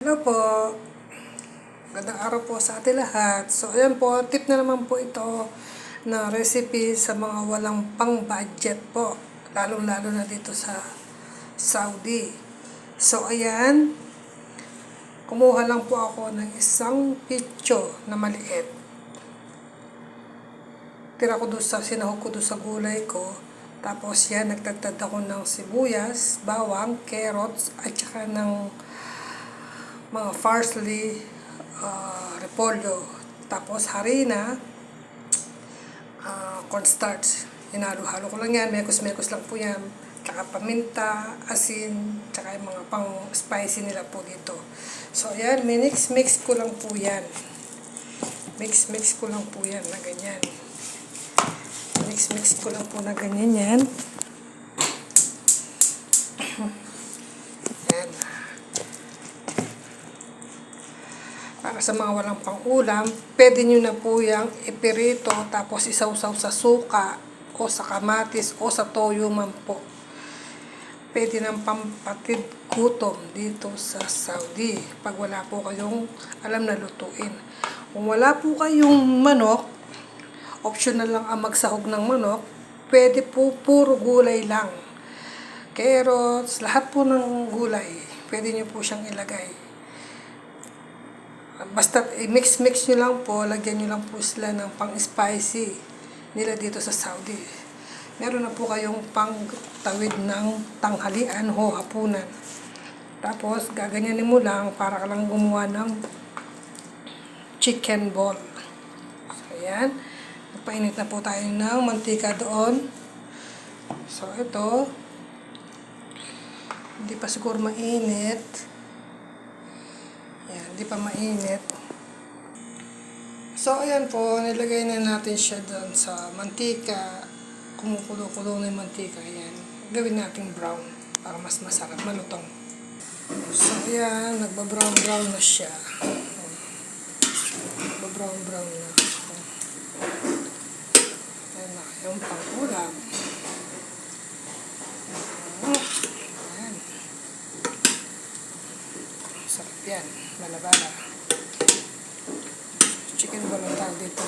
Hello po, magandang araw po sa ating lahat. So ayan po, tip na naman po ito na recipe sa mga walang pang-budget po, lalong-lalo na dito sa Saudi. So ayan, kumuha lang po ako ng isang pitso na maliit. Tira ko doon sinahog ko doon sa gulay ko. Tapos yan, nagtagtad ako ng sibuyas, bawang, carrots, at saka ng mga parsley, repolyo, tapos harina, cornstarch. Hinalo-halo ko lang yan, mekos-mekos lang po yan. Tsaka paminta, asin, tsaka yung mga pang spicy nila po dito. So ayan, mix ko lang po yan. Mix ko lang po yan na ganyan. Mix ko lang po na ganyan yan. Yan. Para sa mga walang pang-ulam, pwede nyo na po yung ipirito tapos isawsaw sa suka o sa kamatis o sa toyo man po. Pwede ng pampatid gutom dito sa Saudi pag wala po kayong alam na lutuin. Kung wala po kayong manok, optional lang ang magsahog ng manok, pwede po puro gulay lang. Carrots, lahat po ng gulay, pwede nyo po siyang ilagay. Basta i-mix nyo lang po, lagyan nyo lang po sila ng pang-spicy nila dito sa Saudi. Meron na po kayong pang-tawid ng tanghalian o hapunan. Tapos, gaganyanin mo lang para ka lang gumawa ng chicken ball. So, ayan. Nagpainit na po tayo ng mantika doon. So, ito. Hindi pa siguro mainit. Ayan, hindi pa mainit. So, ayan po, nilagay na natin siya doon sa mantika. Kumukulo-kulo na yung mantika. Ayan. Gawin natin brown para mas masarap, malutong. So, ayan, nagba-brown na siya. Nagba-brown na. Ayan na, yung pang-ulam. Ayan. Sarap yan. Balabala. Chicken ball ang tawag dito.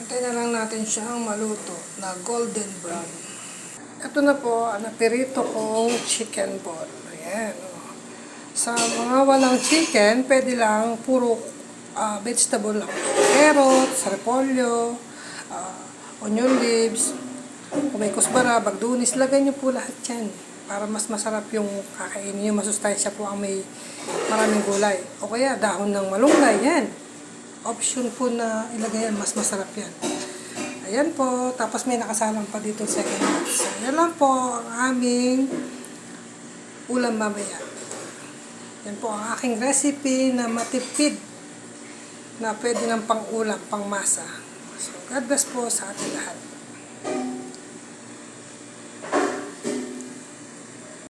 Antayin na lang natin siyang maluto na golden brown. Ito na po ang napirito kong chicken ball. Ayan. Sa mga walang chicken, pwede lang puro vegetable lang. Carrots, repolyo, onion leaves, kung may kusbara, bagdunis, lagay nyo po lahat yan. Para mas masarap yung kakainin nyo. Masustansya po ang may maraming gulay. O kaya dahon ng malunggay, yan. Option po na ilagay yan, mas masarap yan. Ayan po, tapos may nakasalang pa dito second half. So, yan lang po ang aming ulam mamaya. Yan po ang aking recipe na matipid na pwede ng pang-ulam, pang-masa. So, God bless po sa ating lahat.